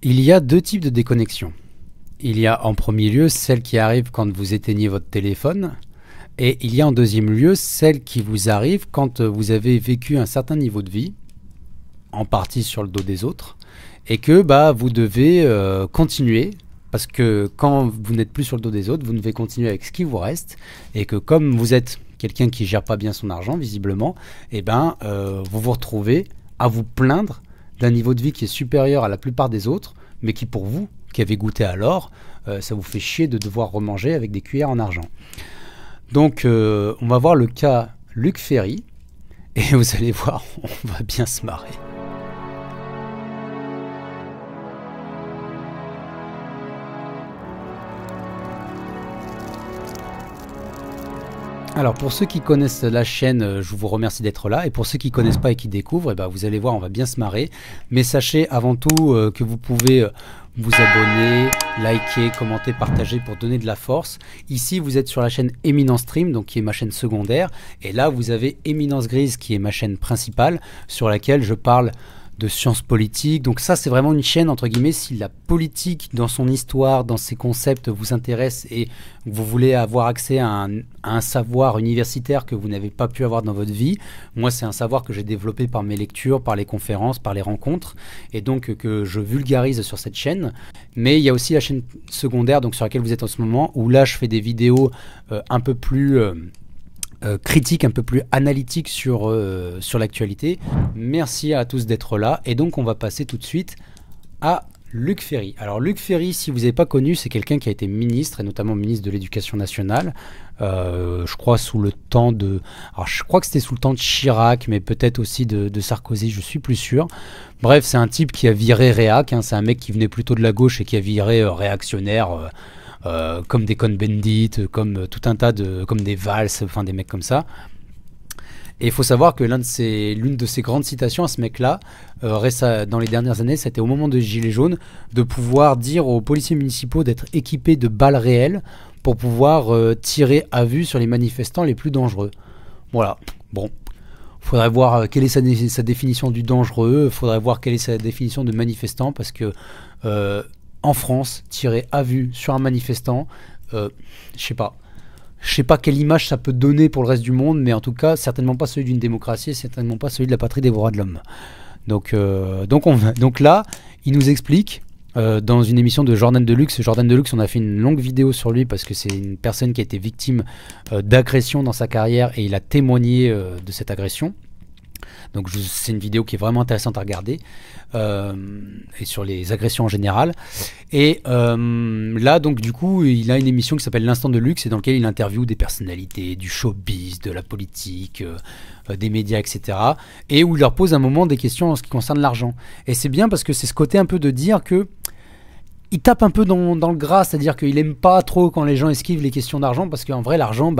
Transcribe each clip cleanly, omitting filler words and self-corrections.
Il y a deux types de déconnexion. Il y a en premier lieu celle qui arrive quand vous éteignez votre téléphone, et il y a en deuxième lieu celle qui vous arrive quand vous avez vécu un certain niveau de vie, en partie sur le dos des autres, et que vous devez continuer, parce que quand vous n'êtes plus sur le dos des autres, vous devez continuer avec ce qui vous reste, et que comme vous êtes quelqu'un qui gère pas bien son argent, visiblement, vous vous retrouvez à vous plaindre d'un niveau de vie qui est supérieur à la plupart des autres, mais qui pour vous, qui avez goûté à l'or, ça vous fait chier de devoir remanger avec des cuillères en argent. Donc on va voir le cas Luc Ferry, et vous allez voir, on va bien se marrer. Alors pour ceux qui connaissent la chaîne, je vous remercie d'être là, et pour ceux qui ne connaissent pas et qui découvrent, vous allez voir, on va bien se marrer. Mais sachez avant tout que vous pouvez vous abonner, liker, commenter, partager pour donner de la force. Ici vous êtes sur la chaîne Éminence Stream, donc qui est ma chaîne secondaire, et là vous avez Éminence Grise qui est ma chaîne principale, sur laquelle je parle de sciences politiques. Donc ça c'est vraiment une chaîne entre guillemets, si la politique dans son histoire, dans ses concepts vous intéresse et vous voulez avoir accès à un savoir universitaire que vous n'avez pas pu avoir dans votre vie. Moi c'est un savoir que j'ai développé par mes lectures, par les conférences, par les rencontres, et donc que je vulgarise sur cette chaîne. Mais il y a aussi la chaîne secondaire, donc sur laquelle vous êtes en ce moment, où là je fais des vidéos un peu plus critique, un peu plus analytique sur l'actualité. Merci à tous d'être là, et donc on va passer tout de suite à Luc Ferry. Alors Luc Ferry, si vous n'avez pas connu, c'est quelqu'un qui a été ministre, et notamment ministre de l'Éducation nationale, je crois sous le temps de... Alors je crois que c'était sous le temps de Chirac, mais peut-être aussi de Sarkozy, je suis plus sûr. Bref, c'est un type qui a viré réac, c'est un mec qui venait plutôt de la gauche et qui a viré réactionnaire, comme des Cohn-Bendit, comme tout un tas de... comme des Valls, enfin des mecs comme ça. Et il faut savoir que l'une de ses grandes citations à ce mec-là, dans les dernières années, c'était au moment de Gilets jaunes, de pouvoir dire aux policiers municipaux d'être équipés de balles réelles pour pouvoir tirer à vue sur les manifestants les plus dangereux. Voilà, bon. Faudrait voir quelle est sa définition du dangereux, faudrait voir quelle est sa définition de manifestant, parce que en France, tirer à vue sur un manifestant, je sais pas quelle image ça peut donner pour le reste du monde, mais en tout cas, certainement pas celui d'une démocratie, certainement pas celui de la patrie des droits de l'homme. Donc là, il nous explique, dans une émission de Jordan Deluxe, on a fait une longue vidéo sur lui parce que c'est une personne qui a été victime d'agression dans sa carrière, et il a témoigné de cette agression. Donc c'est une vidéo qui est vraiment intéressante à regarder, et sur les agressions en général. Et là donc du coup il a une émission qui s'appelle l'Instant de Luxe, et dans lequel il interviewe des personnalités du showbiz, de la politique, des médias, etc. Et où il leur pose un moment des questions en ce qui concerne l'argent. Et c'est bien parce que c'est ce côté un peu de dire que il tape un peu dans le gras, c'est-à-dire qu'il aime pas trop quand les gens esquivent les questions d'argent, parce qu'en vrai l'argent,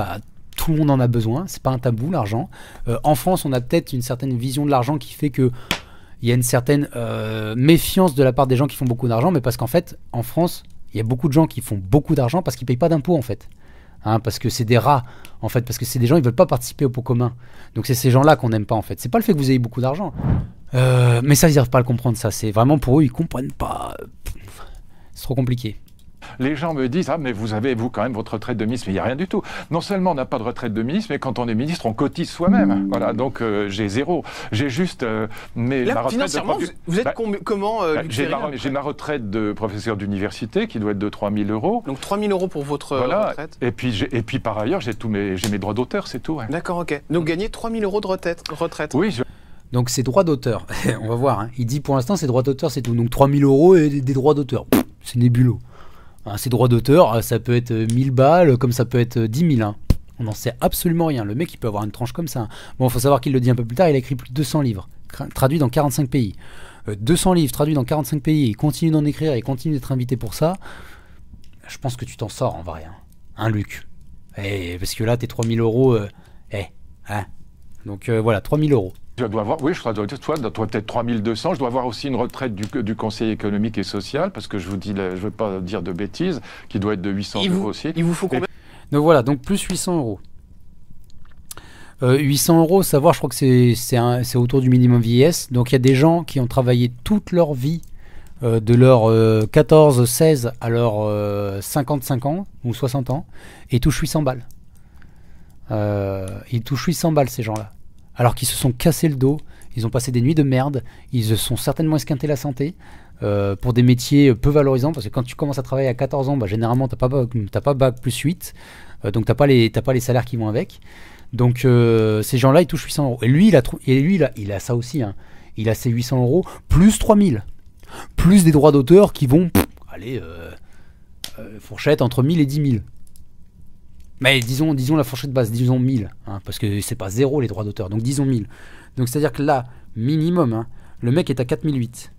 tout le monde en a besoin, c'est pas un tabou l'argent. En France, on a peut-être une certaine vision de l'argent qui fait que il y a une certaine méfiance de la part des gens qui font beaucoup d'argent, mais parce qu'en fait, en France, il y a beaucoup de gens qui font beaucoup d'argent parce qu'ils payent pas d'impôts en fait. Parce que c'est des rats en fait, parce que c'est des gens qui veulent pas participer au pot commun. Donc c'est ces gens-là qu'on n'aime pas en fait. C'est pas le fait que vous ayez beaucoup d'argent, mais ça ils n'arrivent pas à le comprendre, ça. C'est vraiment pour eux, ils comprennent pas. C'est trop compliqué. Les gens me disent « Ah, mais vous avez, vous, quand même, votre retraite de ministre. » Mais il n'y a rien du tout. Non seulement on n'a pas de retraite de ministre, mais quand on est ministre, on cotise soi-même. Voilà, donc j'ai zéro. J'ai juste ma retraite financièrement, vous êtes comment, Luc Ferry, j'ai ma retraite de professeur d'université qui doit être de 3 000 €. Donc 3 000 € pour votre retraite. Et puis par ailleurs, j'ai mes droits d'auteur, c'est tout. Ouais. D'accord, ok. Donc gagner 3 000 € de retraite. Oui, Donc c'est droits d'auteur. On va voir. Il dit pour l'instant c'est droits d'auteur, c'est tout. Donc 3 000 € et des droits d'auteur. C'est nébuleux. Ces droits d'auteur, ça peut être 1000 balles, comme ça peut être 10 000. On n'en sait absolument rien. Le mec, il peut avoir une tranche comme ça. Bon, il faut savoir qu'il le dit un peu plus tard, il a écrit plus de 200 livres, traduits dans 45 pays. 200 livres traduits dans 45 pays, il continue d'en écrire et continue d'être invité pour ça. Je pense que tu t'en sors en vrai. Luc. Parce que là, tes 3 000 €, Donc voilà, 3 000 €. Je dois avoir, oui, je dois peut-être 3 200. Je dois avoir aussi une retraite du Conseil économique et social, parce que je ne veux pas dire de bêtises, qui doit être de 800 € aussi. Il vous faut combien? Donc voilà, donc plus 800 €. 800 €, savoir, je crois que c'est autour du minimum vieillesse. Donc il y a des gens qui ont travaillé toute leur vie de leurs 14, 16 à leurs 55 ans ou 60 ans, et ils touchent 800 balles. Ils touchent 800 balles, ces gens-là. Alors qu'ils se sont cassés le dos, ils ont passé des nuits de merde, ils se sont certainement esquintés la santé pour des métiers peu valorisants, parce que quand tu commences à travailler à 14 ans, bah, généralement t'as pas bac plus 8, donc t'as pas les salaires qui vont avec. Donc ces gens-là, ils touchent 800 euros. Et lui, il a ça aussi, hein. Il a ses 800 euros plus 3000, plus des droits d'auteur qui vont, fourchette entre 1000 et 10 000. Mais disons la fourchette basse, disons 1000, hein, parce que c'est pas zéro les droits d'auteur, donc disons 1000. Donc c'est-à-dire que là, minimum, hein, le mec est à 4008.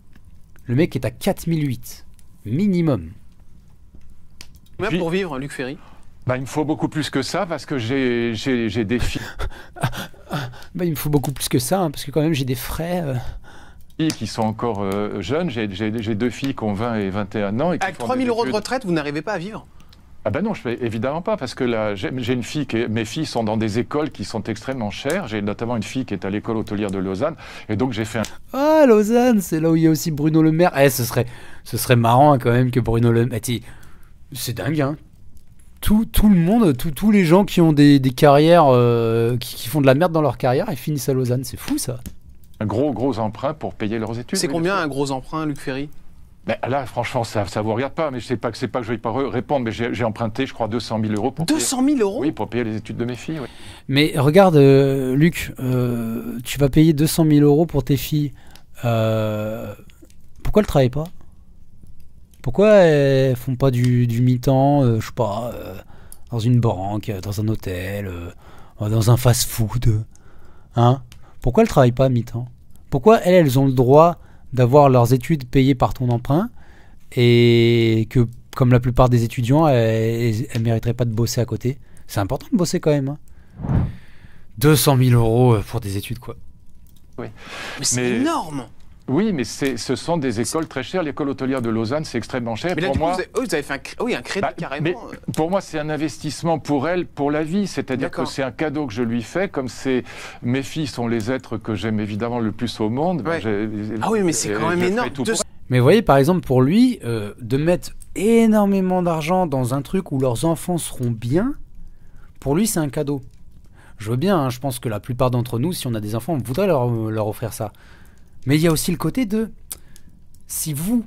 Le mec est à 4008. Minimum. Combien pour vivre, Luc Ferry? Bah, il me faut beaucoup plus que ça, parce que j'ai des filles. Bah, il me faut beaucoup plus que ça, hein, parce que quand même j'ai des frais. Qui sont encore jeunes. J'ai 2 filles qui ont 20 et 21 ans. Et qui avec 3000 euros de retraite, vous n'arrivez pas à vivre? Ah ben non, je fais évidemment pas, parce que là, j'ai une fille mes filles sont dans des écoles qui sont extrêmement chères. J'ai notamment une fille qui est à l'école hôtelière de Lausanne, et donc j'ai fait un... Ah, Lausanne, c'est là où il y a aussi Bruno Le Maire. Ce serait marrant, hein, quand même, que Bruno Le Maire... C'est dingue, hein. Tout le monde, tous les gens qui ont des carrières, qui font de la merde dans leur carrière, ils finissent à Lausanne. C'est fou, ça. Un gros emprunt pour payer leurs études. C'est combien un gros emprunt, Luc Ferry? Ben là, franchement, ça vous regarde pas, mais c'est pas que je vais pas répondre, mais j'ai emprunté, je crois, 200 000 euros pour 200 000 euros? Oui, pour payer les études de mes filles, oui. Mais regarde, Luc, tu vas payer 200 000 euros pour tes filles. Pourquoi elles travaillent pas? Pourquoi elles font pas du mi-temps, je sais pas, dans une banque, dans un hôtel, dans un fast-food, hein? Pourquoi elles travaillent pas à mi-temps? Pourquoi elles ont le droit d'avoir leurs études payées par ton emprunt, et que, comme la plupart des étudiants, elles mériteraient pas de bosser à côté? C'est important de bosser quand même, hein. 200 000 euros pour des études, quoi. Oui. Mais c'est énorme. Oui, mais ce sont des écoles très chères. L'école hôtelière de Lausanne, c'est extrêmement cher. Mais là, du coup, vous avez fait un crédit carrément. Mais pour moi, c'est un investissement pour elle, pour la vie. C'est-à-dire que c'est un cadeau que je lui fais. Comme mes filles sont les êtres que j'aime évidemment le plus au monde. Ouais. Ah oui, mais c'est quand même énorme. Mais vous voyez, par exemple, pour lui, de mettre énormément d'argent dans un truc où leurs enfants seront bien, pour lui, c'est un cadeau. Je veux bien, hein, je pense que la plupart d'entre nous, si on a des enfants, on voudrait leur offrir ça. Mais il y a aussi le côté de, si vous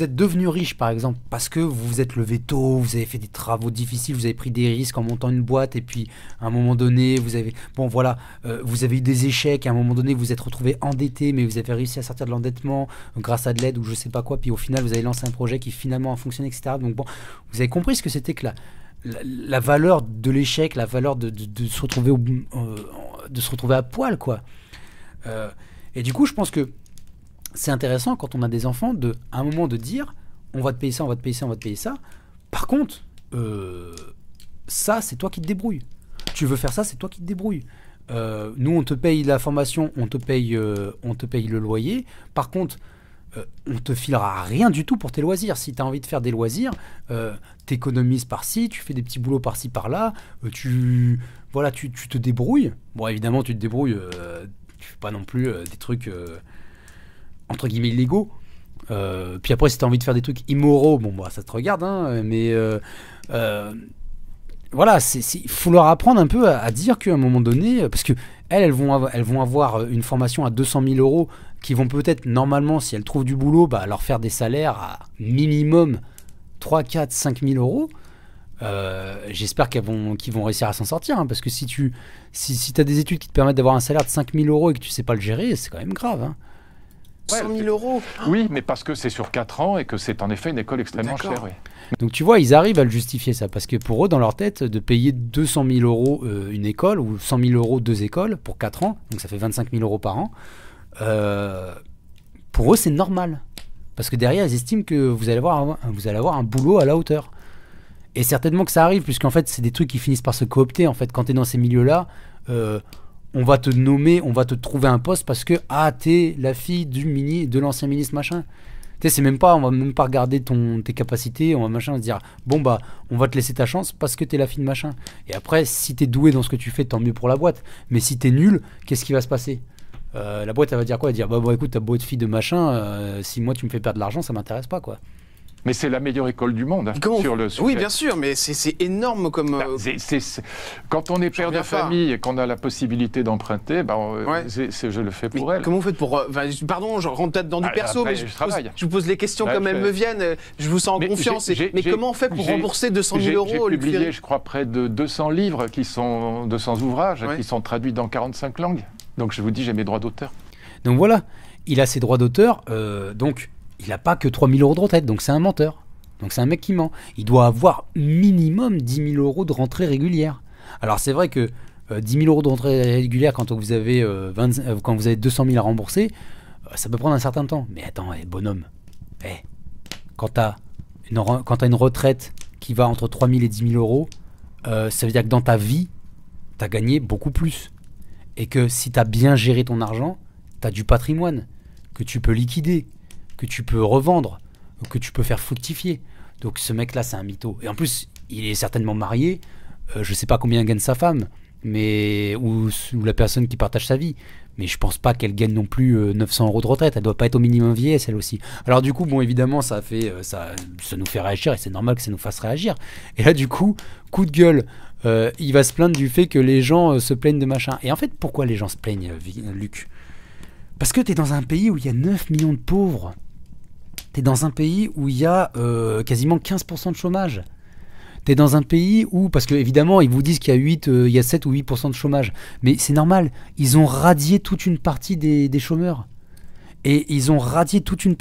êtes devenu riche, par exemple, parce que vous vous êtes levé tôt, vous avez fait des travaux difficiles, vous avez pris des risques en montant une boîte, et puis à un moment donné, vous avez eu des échecs, à un moment donné, vous vous êtes retrouvé endetté, mais vous avez réussi à sortir de l'endettement grâce à de l'aide ou je sais pas quoi, puis au final, vous avez lancé un projet qui finalement a fonctionné, etc. Donc bon, vous avez compris ce que c'était que la valeur de l'échec, la valeur de se retrouver à poil, quoi. Et du coup, je pense que c'est intéressant quand on a des enfants à un moment de dire on va te payer ça, on va te payer ça, on va te payer ça. Par contre, ça, c'est toi qui te débrouilles. Tu veux faire ça, c'est toi qui te débrouilles. Nous, on te paye la formation, on te paye le loyer. Par contre, on te filera rien du tout pour tes loisirs. Si tu as envie de faire des loisirs, t'économises par-ci, tu fais des petits boulots par-ci par-là, tu te débrouilles. Bon, évidemment, tu te débrouilles. Tu fais pas non plus des trucs entre guillemets illégaux. Puis après, si tu as envie de faire des trucs immoraux, bon, bah, ça te regarde, hein, mais voilà, il faut leur apprendre un peu à dire qu'à un moment donné, parce que elles vont avoir une formation à 200 000 euros qui vont peut-être, normalement, si elles trouvent du boulot, bah, leur faire des salaires à minimum 3, 4, 5 000 euros. J'espère qu'ils vont réussir à s'en sortir, hein, parce que si tu as des études qui te permettent d'avoir un salaire de 5 000 euros et que tu sais pas le gérer, c'est quand même grave, hein. 100 000 euros. Oui, mais parce que c'est sur 4 ans et que c'est en effet une école extrêmement chère. Oui. Donc tu vois, ils arrivent à le justifier, ça, parce que pour eux, dans leur tête, de payer 200 000 euros une école ou 100 000 euros 2 écoles pour 4 ans, donc ça fait 25 000 euros par an, pour eux, c'est normal. Parce que derrière, ils estiment que vous allez avoir un boulot à la hauteur. Et certainement que ça arrive, puisqu'en fait, c'est des trucs qui finissent par se coopter. En fait, quand tu es dans ces milieux-là, on va te nommer, on va te trouver un poste parce que t'es la fille de l'ancien ministre machin. Tu sais, on va même pas regarder tes capacités, on va se dire bon bah on va te laisser ta chance parce que t'es la fille de machin. Et après, si t'es doué dans ce que tu fais, tant mieux pour la boîte. Mais si t'es nul, qu'est-ce qui va se passer? La boîte, elle va dire quoi? Elle va dire, bah, bon, écoute, t'as beau être fille de machin, si moi tu me fais perdre de l'argent, ça m'intéresse pas, quoi. Mais c'est la meilleure école du monde sur le sujet. Oui, bien sûr, mais c'est énorme comme... Quand on est père de famille et qu'on a la possibilité d'emprunter, je le fais pour elle. Comment vous faites pour... pardon, je rentre peut-être dans du perso, mais je vous pose les questions comme elles me viennent. Je vous sens en confiance. Mais comment on fait pour rembourser 200 000 euros? J'ai publié, je crois, près de 200 livres, 200 ouvrages qui sont traduits dans 45 langues. Donc je vous dis, j'ai mes droits d'auteur. Donc voilà, il a ses droits d'auteur, donc... Il n'a pas que 3 000 euros de retraite, donc c'est un menteur. Donc c'est un mec qui ment. Il doit avoir minimum 10 000 euros de rentrée régulière. Alors c'est vrai que 10 000 euros de rentrée régulière quand vous avez, 200 000 à rembourser, ça peut prendre un certain temps. Mais attends, bonhomme, quand tu as une retraite qui va entre 3 000 et 10 000 euros, ça veut dire que dans ta vie, tu as gagné beaucoup plus. Et que si tu as bien géré ton argent, tu as du patrimoine que tu peux liquider, que tu peux revendre, que tu peux faire fructifier. Donc ce mec-là, c'est un mytho. Et en plus, il est certainement marié. Je sais pas combien gagne sa femme, ou la personne qui partage sa vie. Mais je pense pas qu'elle gagne non plus 900 euros de retraite. Elle doit pas être au minimum vieillesse, elle aussi. Alors du coup, bon, évidemment, ça nous fait réagir, et c'est normal que ça nous fasse réagir. Et là, du coup, coup de gueule, il va se plaindre du fait que les gens se plaignent de machin. Et en fait, pourquoi les gens se plaignent, Luc? Parce que tu es dans un pays où il y a 9 millions de pauvres. T'es dans un pays où il y a quasiment 15% de chômage. T'es dans un pays où, parce que évidemment ils vous disent qu'il y a 7 ou 8% de chômage, mais c'est normal, ils ont radié toute une partie des chômeurs. Et ils ont radié toute une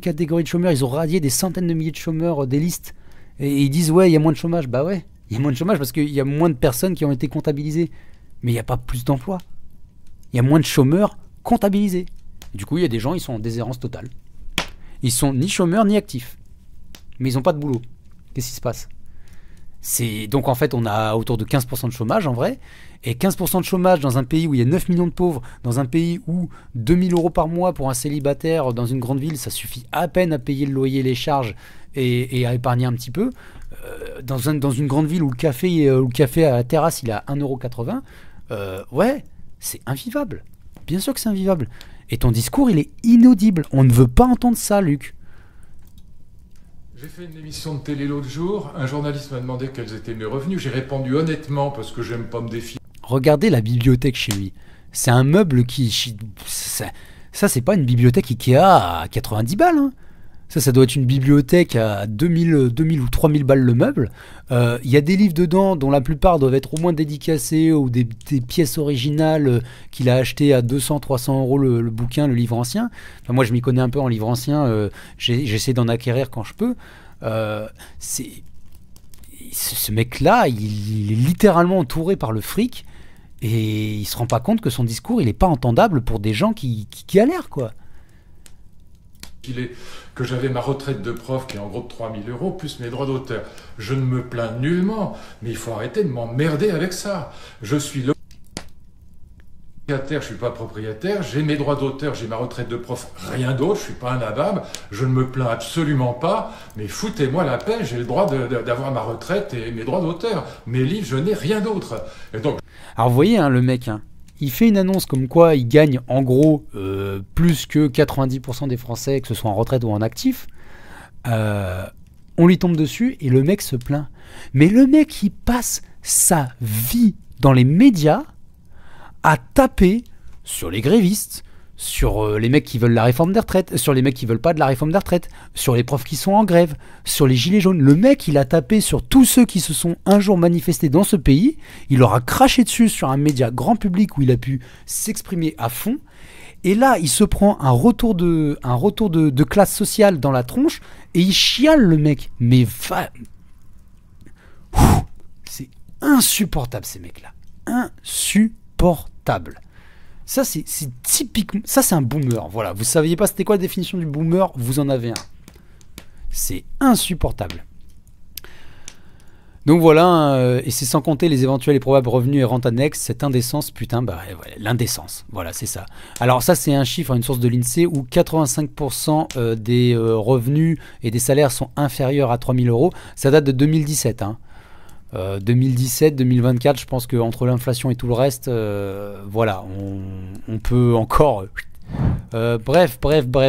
catégorie de chômeurs, ils ont radié des centaines de milliers de chômeurs des listes. Et ils disent ouais, il y a moins de chômage. Bah ouais, il y a moins de chômage parce qu'il y a moins de personnes qui ont été comptabilisées. Mais il n'y a pas plus d'emplois. Il y a moins de chômeurs comptabilisés. Du coup, il y a des gens, ils sont en déshérence totale. Ils sont ni chômeurs ni actifs. Mais ils n'ont pas de boulot. Qu'est-ce qui se passe? Donc en fait, on a autour de 15% de chômage en vrai. Et 15% de chômage dans un pays où il y a 9 millions de pauvres, dans un pays où 2 000 euros par mois pour un célibataire dans une grande ville, ça suffit à peine à payer le loyer, les charges et à épargner un petit peu. Dans une grande ville où le café à la terrasse, il est à 1,80 €, ouais, c'est invivable. Bien sûr que c'est invivable. Et ton discours, il est inaudible. On ne veut pas entendre ça, Luc. J'ai fait une émission de télé l'autre jour. Un journaliste m'a demandé quels étaient mes revenus. J'ai répondu honnêtement parce que j'aime pas me défier. Regardez la bibliothèque chez lui. C'est un meuble qui... Ça, c'est pas une bibliothèque Ikea à 90 balles. Hein. Ça doit être une bibliothèque à 2000 ou 3000 balles le meuble. Il y a des livres dedans dont la plupart doivent être au moins dédicacés ou des pièces originales qu'il a achetées à 200-300 euros le bouquin, le livre ancien. Enfin, moi, je m'y connais un peu en livre ancien. J'essaie d'en acquérir quand je peux. Ce mec-là, il est littéralement entouré par le fric et il se rend pas compte que son discours, il est pas entendable pour des gens qui galèrent, quoi. Que j'avais ma retraite de prof qui est en gros de 3 000 euros plus mes droits d'auteur. Je ne me plains nullement, mais il faut arrêter de m'emmerder avec ça. Je suis locataire, je suis pas propriétaire, j'ai mes droits d'auteur, j'ai ma retraite de prof, rien d'autre, je suis pas un nabab, je ne me plains absolument pas, mais foutez-moi la paix, j'ai le droit d'avoir ma retraite et mes droits d'auteur. Mes livres, je n'ai rien d'autre. Et donc... Alors vous voyez, hein, le mec... Hein. Il fait une annonce comme quoi il gagne en gros plus que 90% des Français, que ce soit en retraite ou en actif. On lui tombe dessus et le mec se plaint. Mais le mec, il passe sa vie dans les médias à taper sur les grévistes, sur les mecs qui veulent la réforme des retraites, sur les mecs qui veulent pas de la réforme des retraites, sur les profs qui sont en grève, sur les gilets jaunes. Le mec, il a tapé sur tous ceux qui se sont un jour manifestés dans ce pays. Il leur a craché dessus sur un média grand public où il a pu s'exprimer à fond. Et là, il se prend un retour de classe sociale dans la tronche et il chiale, le mec. Mais c'est insupportable, ces mecs-là. Insupportable. Ça, c'est typiquement... Ça, c'est un boomer. Voilà. Vous saviez pas c'était quoi la définition du boomer? Vous en avez un. C'est insupportable. Donc voilà, et c'est sans compter les éventuels et probables revenus et rentes annexes, cette indécence, putain, bah voilà, l'indécence, voilà, c'est ça. Alors ça, c'est un chiffre, une source de l'INSEE, où 85% des revenus et des salaires sont inférieurs à 3 000 euros. Ça date de 2017, hein. 2017, 2024, je pense qu'entre l'inflation et tout le reste, voilà, on peut encore... Bref,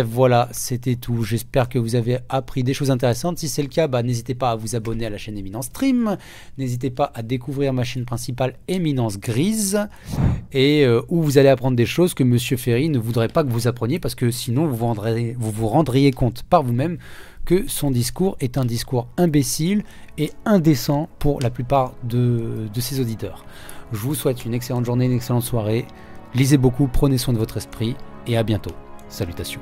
voilà, c'était tout. J'espère que vous avez appris des choses intéressantes. Si c'est le cas, n'hésitez pas à vous abonner à la chaîne Éminence Stream. N'hésitez pas à découvrir ma chaîne principale Éminence Grise, et où vous allez apprendre des choses que Monsieur Ferry ne voudrait pas que vous appreniez, parce que sinon vous vous rendriez compte par vous-même que son discours est un discours imbécile et indécent pour la plupart de ses auditeurs. Je vous souhaite une excellente journée, une excellente soirée. Lisez beaucoup, prenez soin de votre esprit, et à bientôt. Salutations.